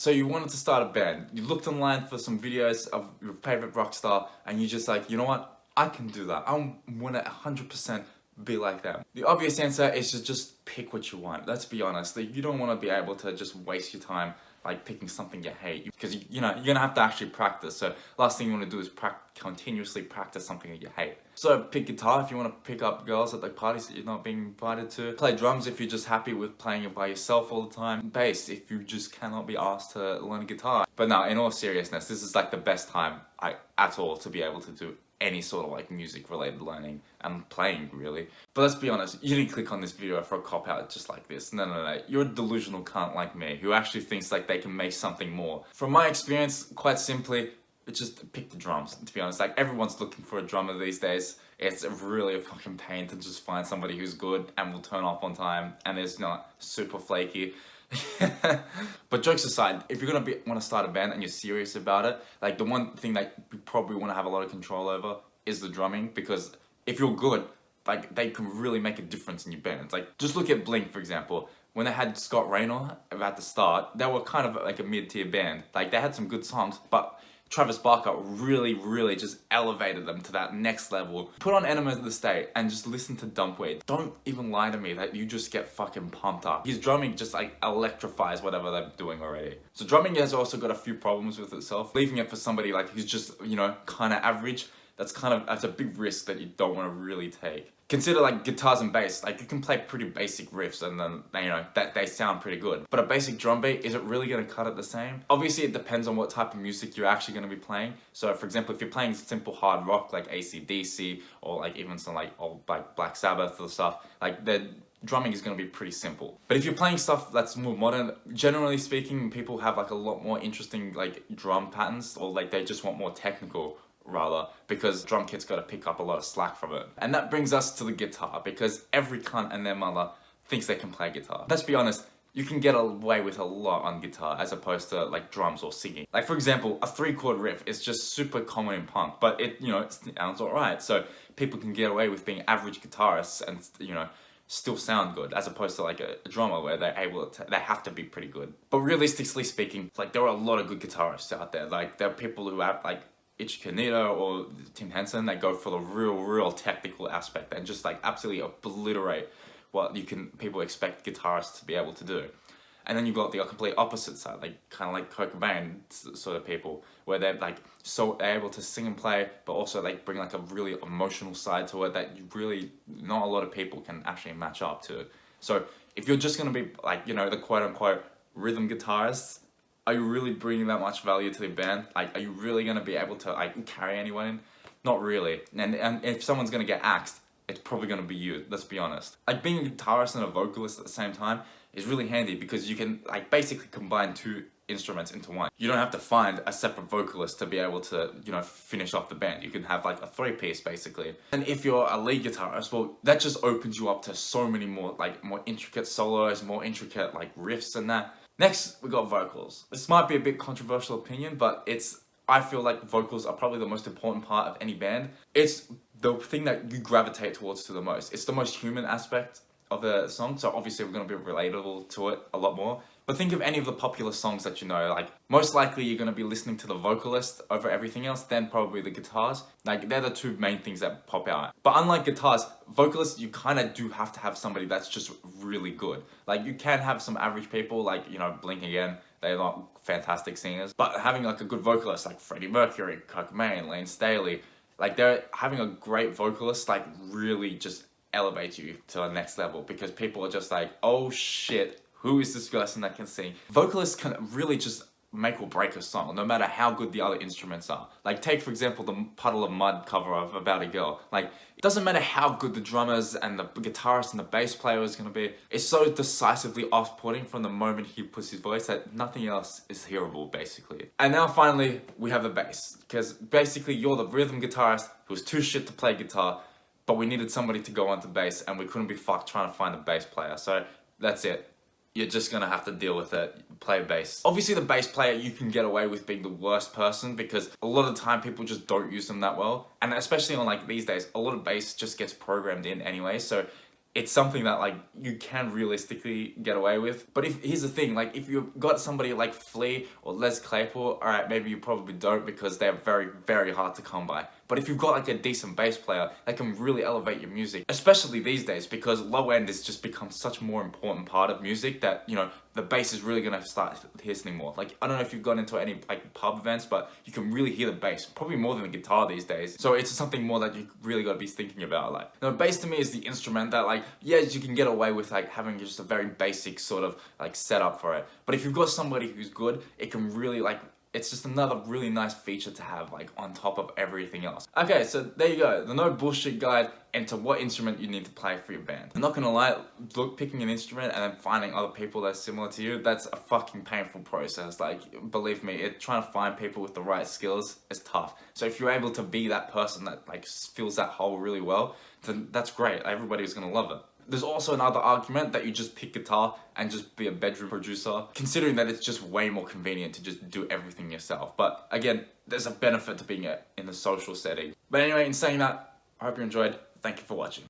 So you wanted to start a band. You looked online for some videos of your favorite rock star, and you just like, you know what? I can do that. I want to 100% be like them. The obvious answer is to just pick what you want. Let's be honest. Like, you don't want to be able to just waste your time like picking something you hate, because you know you're gonna have to actually practice. So last thing you want to do is continuously practice something that you hate. So pick guitar if you want to pick up girls at like parties that you're not being invited to. Play drums if you're just happy with playing it by yourself all the time. Bass if you just cannot be asked to learn guitar. But no, in all seriousness, this is like the best time at all to be able to do any sort of like music related learning and playing, really. But let's be honest, you didn't click on this video for a cop out just like this. No. You're a delusional cunt like me who actually thinks like they can make something more. From my experience, quite simply, it's just pick the drums, to be honest. Like, everyone's looking for a drummer these days. It's really a fucking pain to just find somebody who's good and will turn off on time and is not super flaky. But jokes aside, if you're gonna want to start a band and you're serious about it, like, the one thing that you probably want to have a lot of control over is the drumming, because if you're good, like, they can really make a difference in your band. Like, just look at Blink, for example. When they had Scott Raynor at the start, they were kind of like a mid-tier band. Like, they had some good songs, but Travis Barker really just elevated them to that next level. Put on Enema of the State and just listen to Dumpweed. Don't even lie to me that you just get fucking pumped up. His drumming just like electrifies whatever they're doing already. So drumming has also got a few problems with itself. Leaving it for somebody like who's just, you know, kind of average, that's a big risk that you don't want to really take. Consider like guitars and bass. Like, you can play pretty basic riffs and then, you know, that they sound pretty good. But a basic drum beat, is it really going to cut it the same? Obviously, it depends on what type of music you're actually going to be playing. So, for example, if you're playing simple hard rock like AC/DC, or like even some like old like Black Sabbath or stuff, like the drumming is going to be pretty simple. But if you're playing stuff that's more modern, generally speaking, people have like a lot more interesting like drum patterns, or like they just want more technical, rather, because drum kit's got to pick up a lot of slack from it. And that brings us to the guitar, because every cunt and their mother thinks they can play guitar. Let's be honest, you can get away with a lot on guitar as opposed to like drums or singing. Like, for example, a 3-chord riff is just super common in punk, but it, you know, it sounds alright. So people can get away with being average guitarists and, you know, still sound good, as opposed to like a drummer where they have to be pretty good. But realistically speaking, like, there are a lot of good guitarists out there. Like, there are people who have like Ichi Kaneda or Tim Henson, they go for the real technical aspect and just like absolutely obliterate what people expect guitarists to be able to do. And then you've got the complete opposite side, like kind of like Kurt Cobain sort of people, where they're able to sing and play, but also like bring like a really emotional side to it that not a lot of people can actually match up to. So if you're just gonna be like, you know, the quote unquote rhythm guitarists, are you really bringing that much value to the band? Like, are you really going to be able to like carry anyone in? Not really. And if someone's going to get axed, it's probably going to be you, let's be honest. Like, being a guitarist and a vocalist at the same time is really handy, because you can like basically combine 2 instruments into one. You don't have to find a separate vocalist to be able to, you know, finish off the band. You can have like a 3-piece basically. And if you're a lead guitarist, well, that just opens you up to so many more intricate solos, more intricate like riffs and that. Next, we got vocals. This might be a bit controversial opinion, but I feel like vocals are probably the most important part of any band. It's the thing that you gravitate towards to the most. It's the most human aspect of the song, so obviously we're going to be relatable to it a lot more. But think of any of the popular songs that you know, like, most likely you're going to be listening to the vocalist over everything else, then probably the guitars. Like, they're the 2 main things that pop out. But unlike guitars, vocalists, you kind of do have to have somebody that's just really good. Like, you can have some average people, like, you know, Blink again, they're not fantastic singers. But having like a good vocalist like Freddie Mercury, Kurt Cobain, Lane Staley, like, they're having a great vocalist, like, really just elevates you to the next level, because people are just like, oh shit, who is this person that can sing? Vocalists can really just make or break a song, no matter how good the other instruments are. Like, take for example the Puddle of Mud cover of About a Girl. Like, it doesn't matter how good the drummers and the guitarist and the bass player is going to be. It's so decisively off-putting from the moment he puts his voice that nothing else is hearable, basically. And now finally, we have the bass, because basically you're the rhythm guitarist who's too shit to play guitar, but we needed somebody to go onto bass, and we couldn't be fucked trying to find a bass player. So that's it. You're just gonna have to deal with it, play bass. Obviously the bass player, you can get away with being the worst person, because a lot of the time people just don't use them that well. And especially on like these days, a lot of bass just gets programmed in anyway, so it's something that like you can realistically get away with. But here's the thing, like if you've got somebody like Flea or Les Claypool, alright, maybe you probably don't because they're very, very hard to come by. But if you've got like a decent bass player that can really elevate your music, especially these days because low end has just become such a more important part of music that, you know, the bass is really gonna start listening more. Like, I don't know if you've gone into any like pub events, but you can really hear the bass, probably more than the guitar these days. So it's something more that you really gotta be thinking about. Like, you know, bass to me is the instrument that like, yes, you can get away with like having just a very basic sort of like setup for it. But if you've got somebody who's good, it can really like, it's just another really nice feature to have like on top of everything else. Okay, so there you go, the no bullshit guide into what instrument you need to play for your band. I'm not gonna lie, picking an instrument and then finding other people that's similar to you, that's a fucking painful process. Like, believe me, trying to find people with the right skills is tough. So if you're able to be that person that like fills that hole really well, then that's great. Everybody's gonna love it. There's also another argument that you just pick guitar and just be a bedroom producer, considering that it's just way more convenient to just do everything yourself. But again, there's a benefit to being in a social setting. But anyway, in saying that, I hope you enjoyed. Thank you for watching.